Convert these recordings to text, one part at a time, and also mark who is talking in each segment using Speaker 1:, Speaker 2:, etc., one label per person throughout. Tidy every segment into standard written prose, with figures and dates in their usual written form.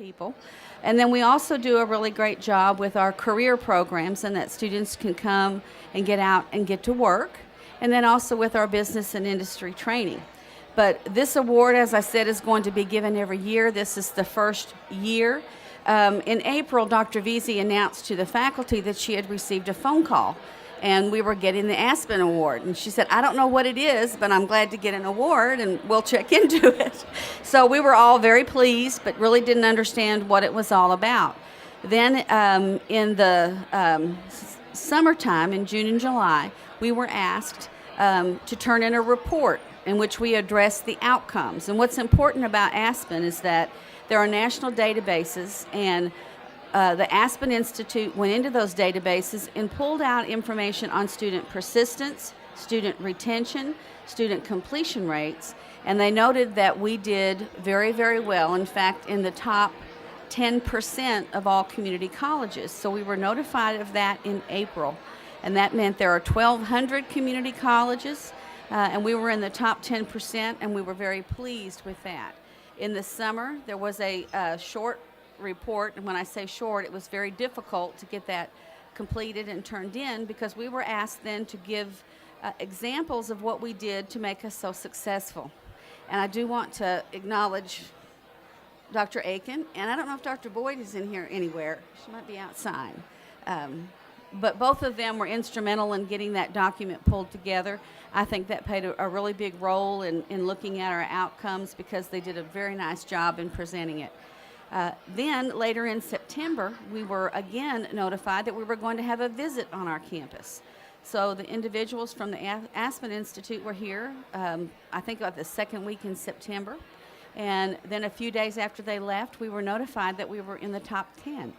Speaker 1: people. And then we also do a really great job with our career programs, and that students can come and get out and get to work. And then also with our business and industry training. But this award, as I said, is going to be given every year. This is the first year. In April, Dr. Veazey announced to the faculty that she had received a phone call, and we were getting the Aspen Award. And she said, I don't know what it is, but I'm glad to get an award, and we'll check into it. So we were all very pleased, but really didn't understand what it was all about. Then in the summertime, in June and July, we were asked to turn in a report in which we address the outcomes. And what's important about Aspen is that there are national databases, and the Aspen Institute went into those databases and pulled out information on student persistence, student retention, student completion rates, and they noted that we did very, very well. In fact, in the top 10% of all community colleges. So we were notified of that in April, and that meant there are 1,200 community colleges. And we were in the top 10%, and we were very pleased with that. In the summer, there was a short report, and when I say short, it was very difficult to get that completed and turned in, because we were asked then to give examples of what we did to make us so successful. And I do want to acknowledge Dr. Aiken, and I don't know if Dr. Boyd is in here anywhere. She might be outside. But both of them were instrumental in getting that document pulled together. I think that played a really big role in looking at our outcomes, because they did a very nice job in presenting it. Then later in September, we were again notified that we were going to have a visit on our campus. So the individuals from the Aspen Institute were here, I think about the second week in September. And then a few days after they left, we were notified that we were in the top 10.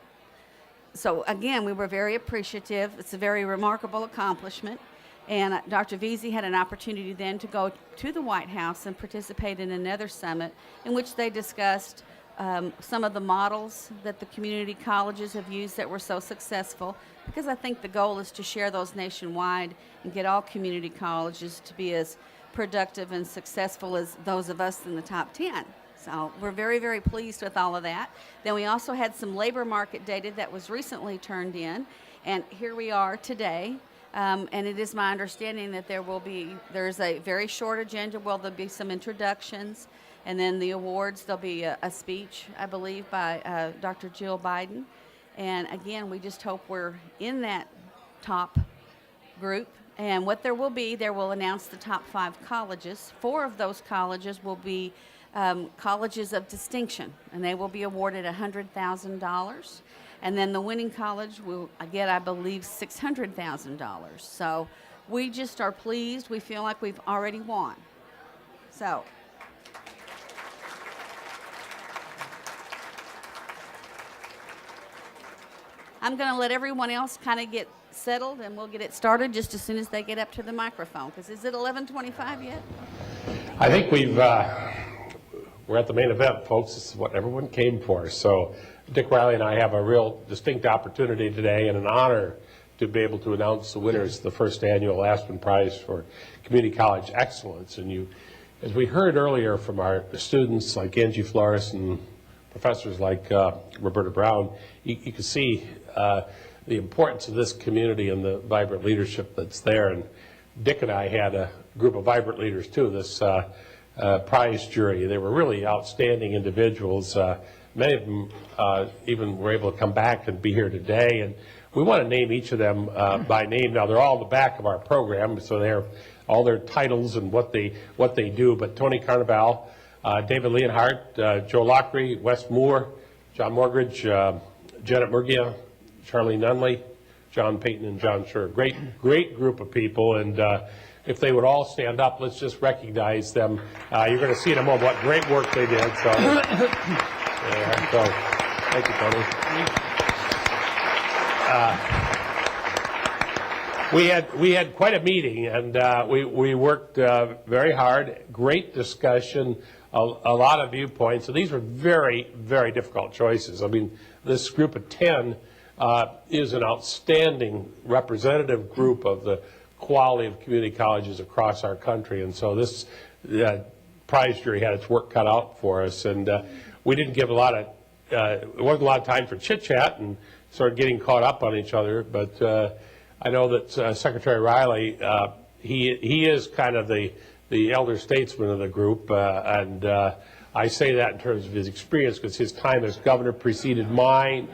Speaker 1: So again, we were very appreciative. It's a very remarkable accomplishment. And Dr. Veazey had an opportunity then to go to the White House and participate in another summit in which they discussed some of the models that the community colleges have used that were so successful, because I think the goal is to share those nationwide and get all community colleges to be as productive and successful as those of us in the top 10. So we're very, very pleased with all of that. Then we also had some labor market data that was recently turned in, and here we are today. And it is my understanding that there's a very short agenda. Well, there'll be some introductions, and then the awards. There'll be a speech, I believe, by Dr. Jill Biden. And again, we just hope we're in that top group. And what there will be, there will announce the top 5 colleges. 4 of those colleges will be colleges of distinction, and they will be awarded $100,000. And then the winning college will get, I believe, $600,000. So we just are pleased. We feel like we've already won. So I'm going to let everyone else kind of get settled, and we'll get it started just as soon as they get up to the microphone. Because is it 11:25 yet?
Speaker 2: I think we're at the main event, folks. This is what everyone came for. So Dick Riley and I have a real distinct opportunity today, and an honor to be able to announce the winners of the first annual Aspen Prize for Community College Excellence. And as we heard earlier from our students like Angie Flores and professors like Roberta Brown, you can see the importance of this community and the vibrant leadership that's there. And Dick and I had a group of vibrant leaders too, this prize jury. They were really outstanding individuals. Many of them even were able to come back and be here today. And we want to name each of them by name. Now, they're all in the back of our program, so they have all their titles and what they do. But Tony Carnival, David Leonhardt, Joe Lockery, Wes Moore, John Morgridge, Janet Murgia, Charlie Nunley, John Payton, and John Schur. Great group of people. And if they would all stand up, let's just recognize them. You're going to see in a moment what great work they did. So, yeah, so thank you, Tony. We had quite a meeting, and we worked very hard. Great discussion, a lot of viewpoints. So these were very, very difficult choices. I mean, this group of 10 is an outstanding representative group of the quality of community colleges across our country, and so this prize jury had its work cut out for us. And we didn't give a lot of it wasn't a lot of time for chit-chat and sort of getting caught up on each other, but I know that Secretary Riley, he is kind of the elder statesman of the group, and I say that in terms of his experience because his time as governor preceded mine.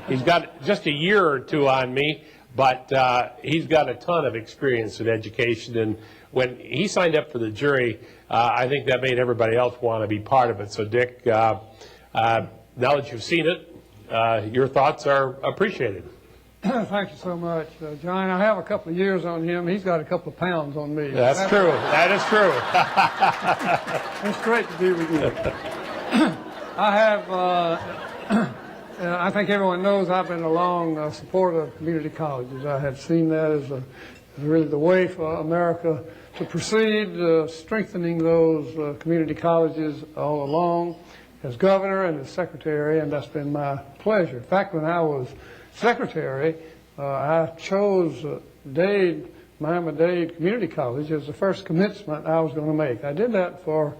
Speaker 2: He's got just a year or two on me, but he's got a ton of experience in education, and when he signed up for the jury, I think that made everybody else want to be part of it. So Dick, now that you've seen it, your thoughts are appreciated.
Speaker 3: Thank you so much, John. I have a couple of years on him. He's got a couple of pounds on me.
Speaker 2: That's true. That is true.
Speaker 3: It's great to be with you. I have, I think everyone knows I've been a long supporter of community colleges. I have seen that as really the way for America to proceed, strengthening those community colleges all along as governor and as secretary, and that's been my pleasure. In fact, when I was secretary, I chose Miami-Dade Community College as the first commencement I was going to make. I did that for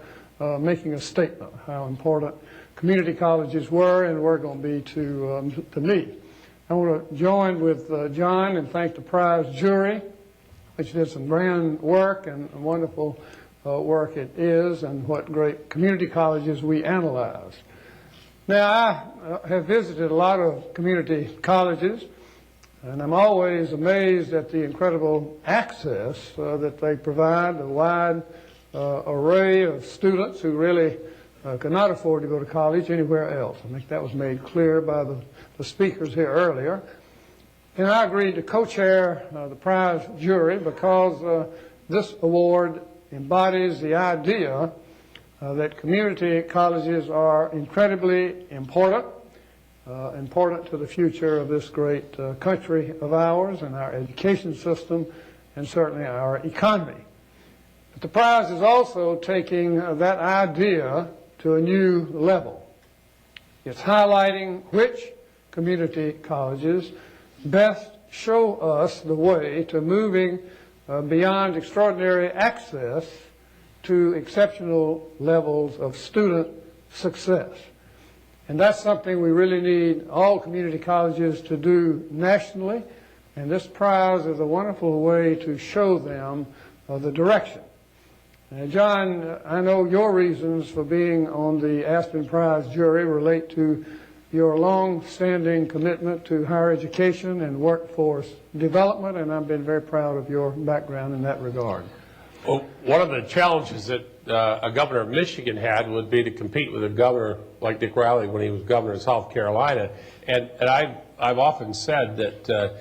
Speaker 3: making a statement how important community colleges were and were going to be to me. I want to join with John and thank the prize jury, which did some grand work and wonderful work it is, and what great community colleges we analyzed. Now, I have visited a lot of community colleges, and I'm always amazed at the incredible access that they provide, the wide array of students who really could not afford to go to college anywhere else. I think that was made clear by the speakers here earlier. And I agreed to co-chair the prize jury because this award embodies the idea that community colleges are incredibly important, important to the future of this great country of ours and our education system and certainly our economy. But the prize is also taking that idea to a new level. It's highlighting which community colleges best show us the way to moving beyond extraordinary access to exceptional levels of student success. And that's something we really need all community colleges to do nationally, and this prize is a wonderful way to show them the direction. John, I know your reasons for being on the Aspen Prize jury relate to your long-standing commitment to higher education and workforce development, and I've been very proud of your background in that regard.
Speaker 2: Well, one of the challenges that a governor of Michigan had would be to compete with a governor like Dick Riley when he was governor of South Carolina. And I've often said that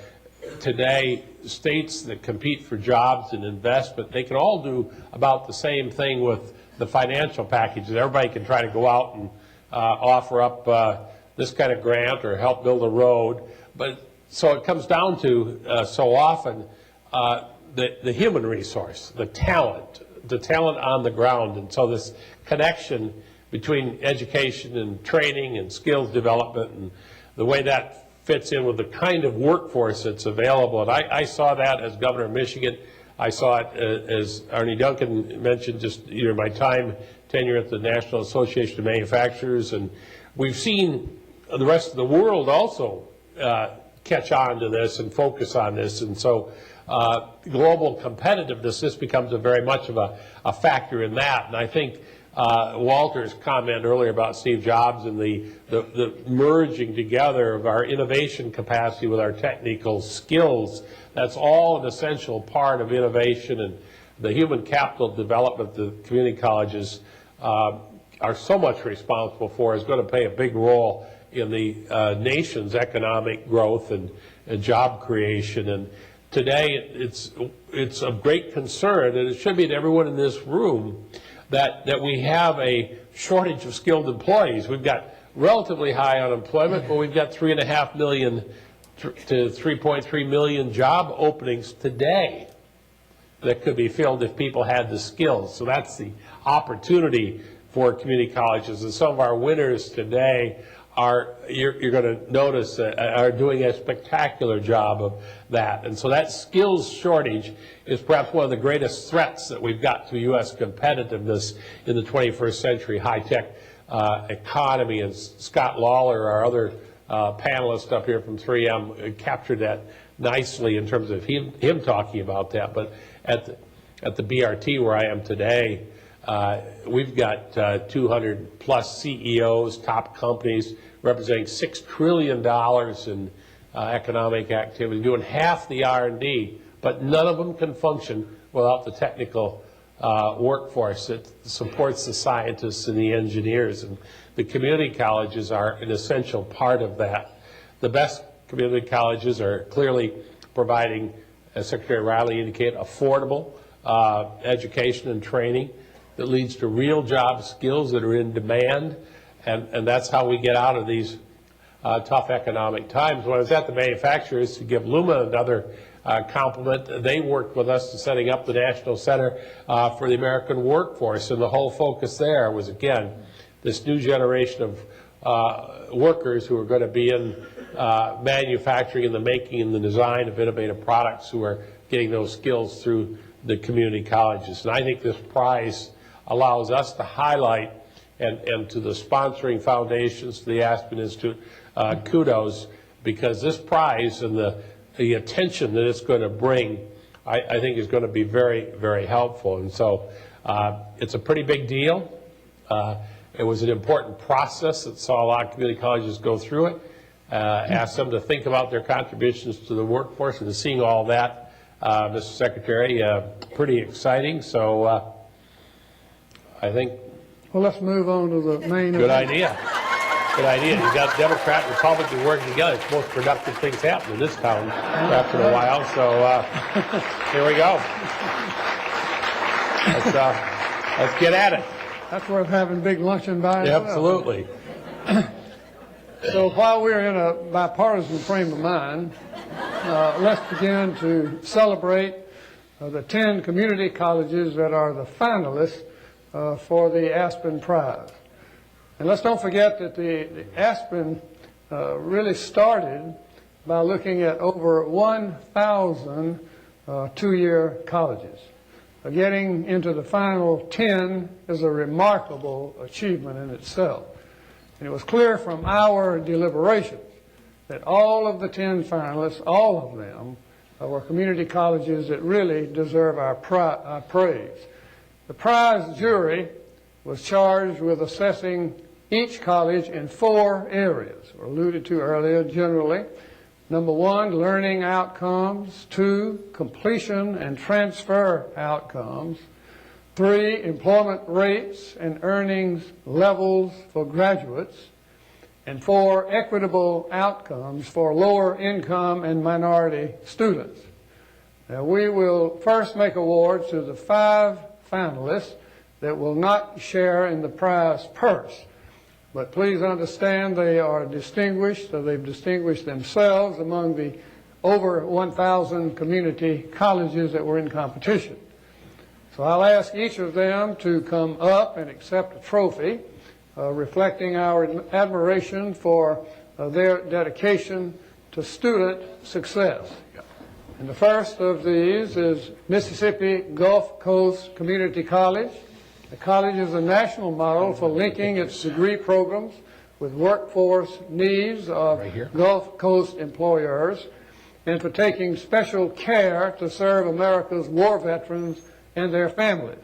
Speaker 2: today states that compete for jobs and investment, they can all do about the same thing with the financial packages. Everybody can try to go out and offer up this kind of grant or help build a road. But so it comes down to so often the human resource, the talent on the ground. And so this connection between education and training and skills development and the way that fits in with the kind of workforce that's available. And I saw that as governor of Michigan. I saw it as Arnie Duncan mentioned, just my tenure at the National Association of Manufacturers. And we've seen the rest of the world also catch on to this and focus on this. And so global competitiveness, this becomes very much of a factor in that. And I think Walter's comment earlier about Steve Jobs and the merging together of our innovation capacity with our technical skills, that's all an essential part of innovation, and the human capital development the community colleges are so much responsible for is going to play a big role in the nation's economic growth and job creation. And today it's of great concern, and it should be to everyone in this room, that we have a shortage of skilled employees. We've got relatively high unemployment, but we've got 3.5 million to 3.3 million job openings today that could be filled if people had the skills. So that's the opportunity for community colleges. And some of our winners today are, you're going to notice, are doing a spectacular job of that. And so that skills shortage is perhaps one of the greatest threats that we've got to U.S. competitiveness in the 21st century high-tech economy, and Scott Lawler, our other panelist up here from 3M, captured that nicely in terms of him talking about that. But at the BRT where I am today, we've got 200 plus CEOs, top companies, representing $6 trillion in economic activity, doing half the R&D, but none of them can function without the technical workforce that supports the scientists and the engineers. And the community colleges are an essential part of that. The best community colleges are clearly providing, as Secretary Riley indicated, affordable education and training that leads to real job skills that are in demand. And that's how we get out of these tough economic times. When I was at the manufacturers, to give Luma another compliment, they worked with us in setting up the National Center for the American Workforce, and the whole focus there was, again, this new generation of workers who are going to be in manufacturing and the making and the design of innovative products, who are getting those skills through the community colleges. And I think this prize allows us to highlight, and to the sponsoring foundations, to the Aspen Institute, kudos, because this prize and the attention that it's going to bring, I think is going to be very, very helpful. And so it's a pretty big deal. It was an important process that saw a lot of community colleges go through it, asked them to think about their contributions to the workforce, and seeing all that, Mr. Secretary, pretty exciting. So I think...
Speaker 3: Well, let's move on to the main
Speaker 2: Good
Speaker 3: event.
Speaker 2: idea. Good idea. You've got Democrat and Republican working together. It's the most productive things happen in this town after a while. So here we go. Let's get at it.
Speaker 3: That's worth having a big luncheon by itself.
Speaker 2: Absolutely.
Speaker 3: So while we're in a bipartisan frame of mind, let's begin to celebrate the 10 community colleges that are the finalists for the Aspen Prize. And let's don't forget that the Aspen really started by looking at over 1,000 two-year colleges. Getting into the final 10 is a remarkable achievement in itself. And it was clear from our deliberations that all of the 10 finalists, all of them, were community colleges that really deserve our praise. The prize jury was charged with assessing each college in 4 areas, were alluded to earlier generally. Number 1, learning outcomes. 2, completion and transfer outcomes. 3, employment rates and earnings levels for graduates. And 4, equitable outcomes for lower income and minority students. Now, we will first make awards to the 5 finalists that will not share in the prize purse. But please understand they are distinguished, so they've distinguished themselves among the over 1,000 community colleges that were in competition. So I'll ask each of them to come up and accept a trophy, reflecting our admiration for their dedication to student success. And the first of these is Mississippi Gulf Coast Community College. The college is a national model for linking its degree programs with workforce needs of Gulf Coast employers, and for taking special care to serve America's war veterans and their families.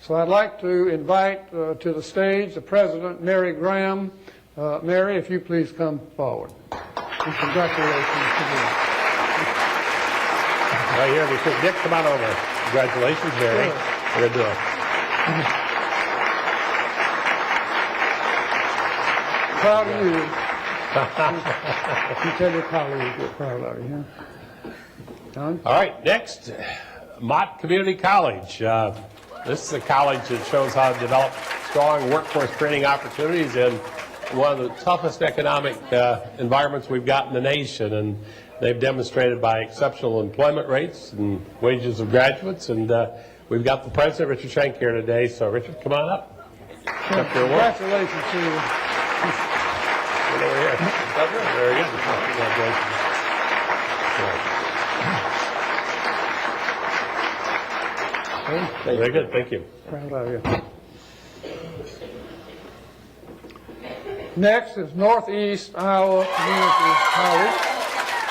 Speaker 3: So I'd like to invite to the stage the President, Mary Graham. Mary, if you please come forward. And congratulations to you.
Speaker 2: Right here, we said, Dick, come on over. Congratulations, Mary. We're going to do it.
Speaker 3: Proud of you. You tell your colleagues we're proud of you. John?
Speaker 2: All right, next, Mott Community College. This is a college that shows how to develop strong workforce training opportunities in one of the toughest economic environments we've got in the nation. And they've demonstrated by exceptional employment rates and wages of graduates. And we've got the president, Richard Schenk, here today. So, Richard, come on up.
Speaker 3: Congratulations to you.
Speaker 2: Get over here. Very good. Congratulations. Very good. Thank you.
Speaker 3: Proud of you. Next is Northeast Iowa Community College.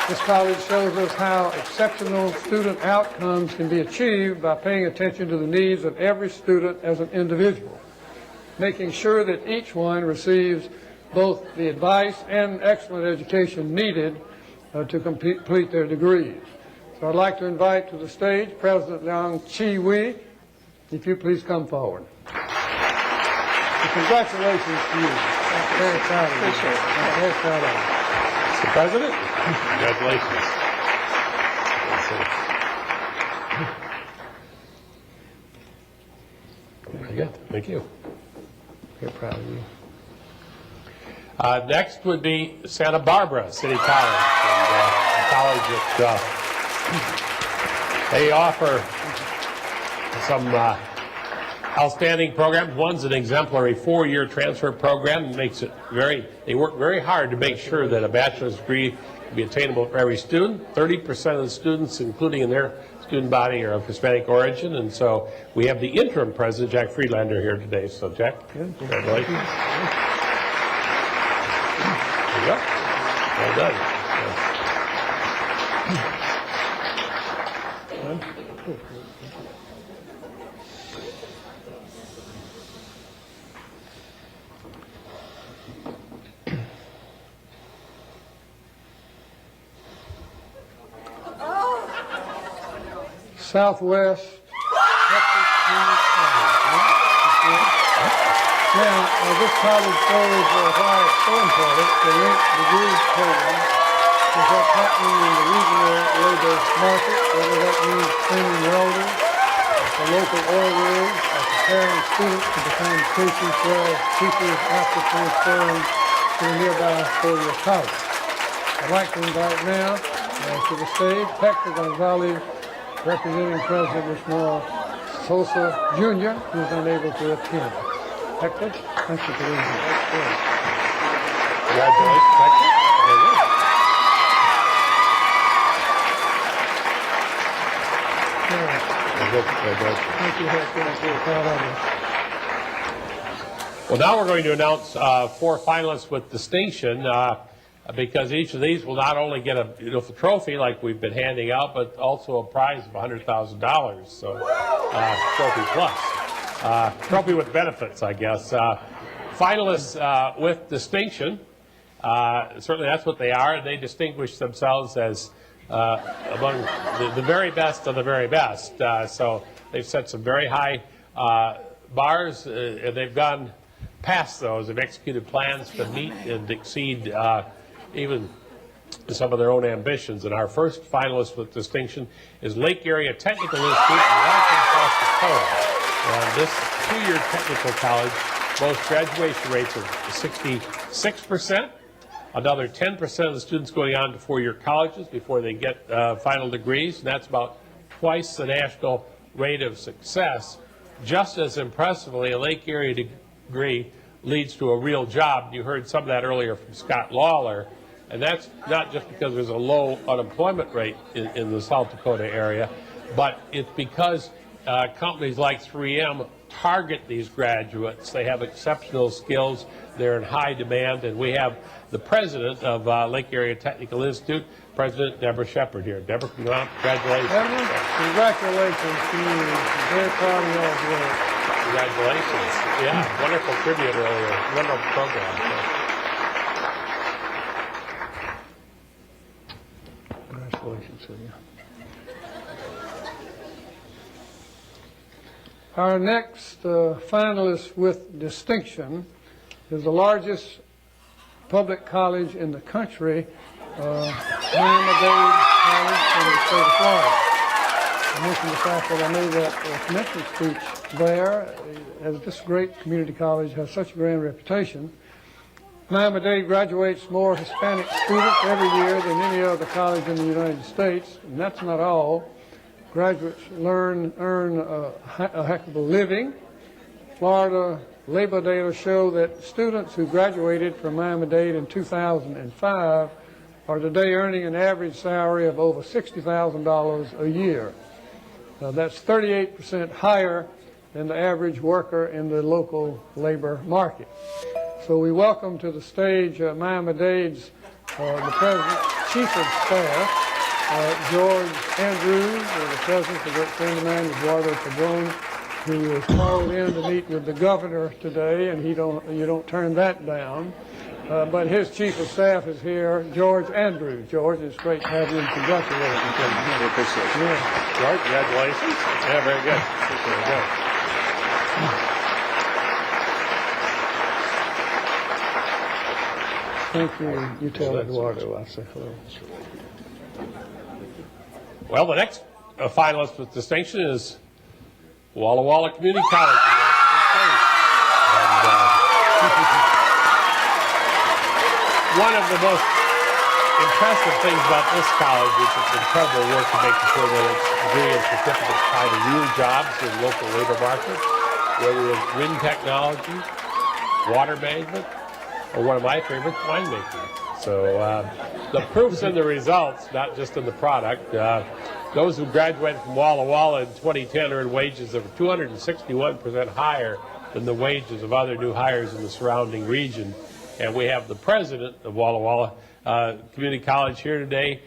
Speaker 3: This college shows us how exceptional student outcomes can be achieved by paying attention to the needs of every student as an individual, making sure that each one receives both the advice and excellent education needed to complete their degrees. So I'd like to invite to the stage President Liang Chi-Wei. If you please come forward. So congratulations to you. I'm very proud of you.
Speaker 1: Appreciate it.
Speaker 3: I'm very proud of you.
Speaker 2: Mr. President, congratulations. Very good. Thank you.
Speaker 3: Very proud of you.
Speaker 2: Next would be Santa Barbara City College, and a college that they offer some outstanding programs. One's an exemplary 4-year transfer program. It makes it they work very hard to make sure that a bachelor's degree can be attainable for every student. 30% of the students, including in their student body, are of Hispanic origin, and so we have the interim president, Jack Friedlander, here today. So, Jack, congratulations. There you go. Well done.
Speaker 3: Southwest Texas Community College. Now, this college shows why it's so important to link degrees program with what's happening in the regional labor market, whether that means training welders, the local oil rigs, or preparing students to become K-12 teachers after transferring to a nearby 4-year college. I'd like to invite now to the stage Hector Gonzalez, representing President Ishmael Sosa Jr., who is unable to attend. Hector, thank you for being here.
Speaker 2: Congratulations, Hector. Very good. Very good. Very good.
Speaker 3: Thank you, Hector. I'm very proud of you.
Speaker 2: Well, now we're going to announce 4 finalists with distinction, because each of these will not only get a beautiful trophy like we've been handing out, but also a prize of $100,000. So, trophy plus. Trophy with benefits, I guess. Finalists with distinction, certainly that's what they are. They distinguish themselves as among the very best of the very best. So they've set some very high bars, and they've gone past those. They've executed plans to meet and exceed even some of their own ambitions. And our first finalist with distinction is Lake Area Technical Institute in Washington, South Dakota. And this 2-year technical college boasts graduation rates of 66%. Another 10% of the students going on to 4-year colleges before they get final degrees, and that's about twice the national rate of success. Just as impressively, a Lake Area degree leads to a real job. You heard some of that earlier from Scott Lawler, and that's not just because there's a low unemployment rate in the South Dakota area, but it's because companies like 3M target these graduates. They have exceptional skills. They're in high demand, and we have the president of Lake Area Technical Institute, President Deborah Shepard here. Deborah, congratulations.
Speaker 3: Deborah, congratulations to you. I'm very proud of y'all's work.
Speaker 2: Congratulations. Yeah, wonderful tribute earlier. Wonderful program.
Speaker 3: Congratulations to you. Our next finalist with distinction is the largest public college in the country, Miami-Dade College in the state of Florida. I mentioned the fact that I made that commencement speech there, as this great community college has such a grand reputation. Miami-Dade graduates more Hispanic students every year than any other college in the United States, and that's not all. Graduates earn a heck of a living. Florida labor data show that students who graduated from Miami-Dade in 2005 are today earning an average salary of over $60,000 a year. That's 38% higher than the average worker in the local labor market. So we welcome to the stage Miami-Dade's the President, Chief of Staff, George Andrews, the President, a great friend of mine, Eduardo Padron, who was called in to meet with the governor today, and you don't turn that down. But his Chief of Staff is here, George Andrews. George, it's great to have you, and congratulations.
Speaker 2: We appreciate it. Yeah. George, congratulations. Yeah, very good. Very good.
Speaker 3: Thank you. You tell Eduardo I say hello.
Speaker 2: Well, the next finalist with distinction is Walla Walla Community College in Washington State. One of the most impressive things about this college is its incredible work to make sure that its degree and certificates tie to real jobs in local labor markets, whether it's wind technology, water management, or one of my favorites, winemaking. So the proof's in the results, not just in the product. Those who graduated from Walla Walla in 2010 earned wages that were 261% higher than the wages of other new hires in the surrounding region. And we have the president of Walla Walla Community College here today,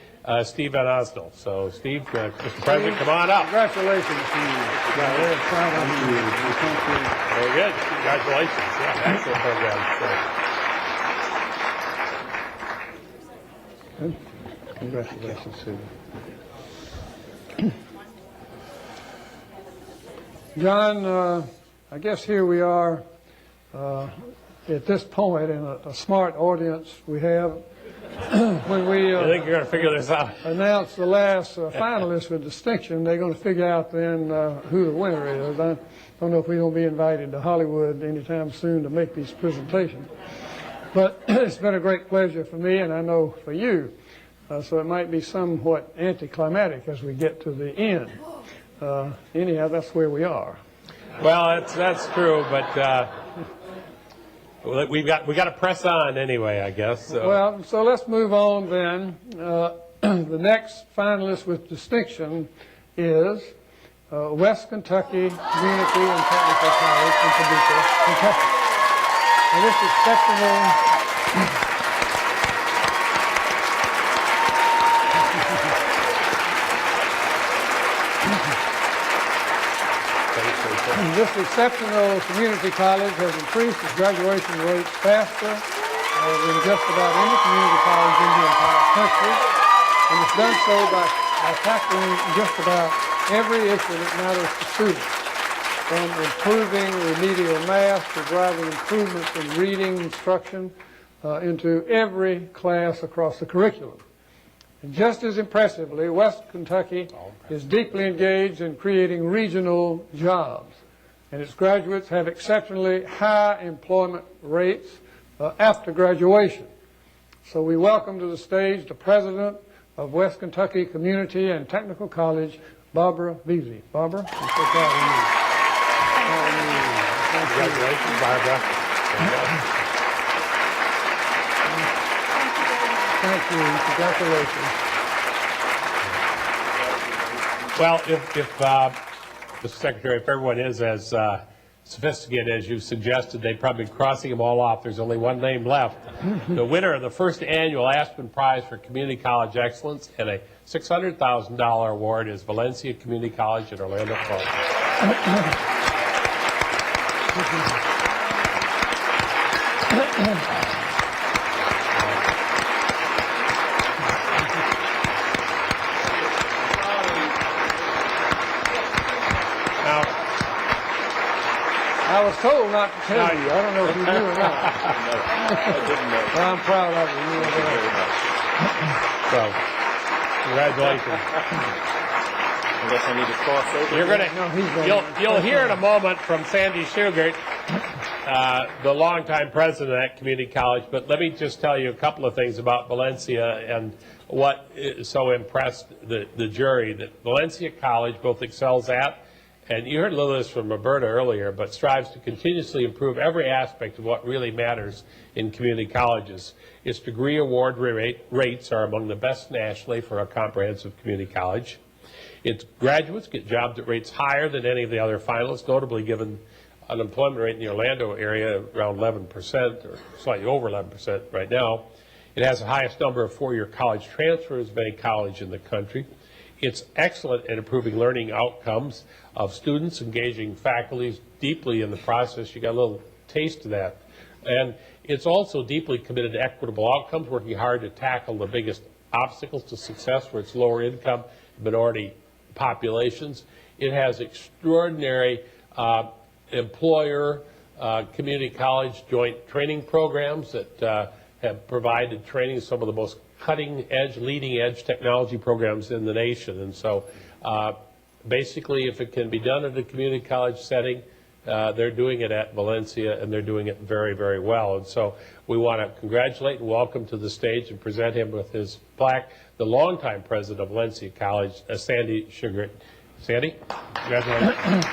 Speaker 2: Steve Van Osdol. So, Steve, Mr. President, come on up.
Speaker 3: Congratulations to you. Very proud of you.
Speaker 2: Very good. Congratulations. Yeah, excellent program.
Speaker 3: Good. Congratulations to you. John, I guess here we are at this point in a smart audience we have when we
Speaker 2: I think you're going to figure this out.
Speaker 3: announce the last finalist with distinction. They're going to figure out then who the winner is. I don't know if we're going to be invited to Hollywood anytime soon to make these presentations. But it's been a great pleasure for me, and I know for you. So it might be somewhat anticlimactic as we get to the end. Anyhow, that's where we are.
Speaker 2: Well, that's true, but we got to press on anyway, I guess. So.
Speaker 3: Well, so let's move on then. The next finalist with distinction is West Kentucky Community and Technical College in Paducah, Kentucky. And this exceptional This exceptional community college has increased its graduation rates faster than just about any community college in the entire country, and it's done so by tackling just about every issue that matters to students, from improving remedial math to driving improvements in reading instruction into every class across the curriculum. And just as impressively, West Kentucky is deeply engaged in creating regional jobs, and its graduates have exceptionally high employment rates after graduation. So we welcome to the stage the president of West Kentucky Community and Technical College, Barbara Beasley. Barbara, I'm so proud of you.
Speaker 2: Congratulations, Barbara.
Speaker 3: Thank you. Congratulations.
Speaker 2: Well, if Mr. Secretary, if everyone is as sophisticated as you suggested, they'd probably be crossing them all off. There's only one name left. The winner of the first annual Aspen Prize for Community College Excellence and a $600,000 award is Valencia Community College in Orlando, Florida.
Speaker 3: I was told not to tell you. I don't know if you knew or not.
Speaker 4: No, I didn't know.
Speaker 3: Well, I'm proud of you.
Speaker 4: Thank you very much.
Speaker 2: So, congratulations.
Speaker 4: I guess I need to cross over.
Speaker 2: You're gonna,
Speaker 3: No, he's going.
Speaker 2: you'll hear in a moment from Sandy Shugart, the longtime president of that community college. But let me just tell you a couple of things about Valencia and what so impressed the jury that Valencia College both excels at, and you heard a little of this from Roberta earlier, but strives to continuously improve every aspect of what really matters in community colleges. Its degree award rates are among the best nationally for a comprehensive community college. Its graduates get jobs at rates higher than any of the other finalists, notably given unemployment rate in the Orlando area, around 11%, or slightly over 11% right now. It has the highest number of four-year college transfers of any college in the country. It's excellent at improving learning outcomes of students, engaging faculty deeply in the process. You got a little taste of that. And it's also deeply committed to equitable outcomes, working hard to tackle the biggest obstacles to success for its lower income minority populations. It has extraordinary employer community college joint training programs that have provided training to some of the most cutting edge, leading edge technology programs in the nation. And so basically, if it can be done at a community college setting, they're doing it at Valencia, and they're doing it very, very well. And so we want to congratulate and welcome to the stage and present him with his plaque, the longtime president of Valencia College, Sandy Sugar. Sandy, congratulations.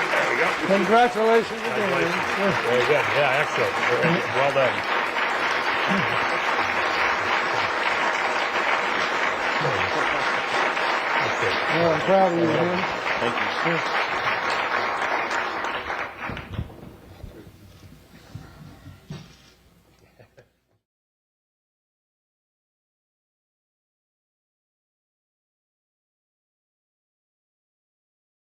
Speaker 2: There we go.
Speaker 3: Congratulations again.
Speaker 2: Very good. Yeah, excellent. Very good. Well done.
Speaker 3: Well, I'm proud of you, man.
Speaker 4: Thank you.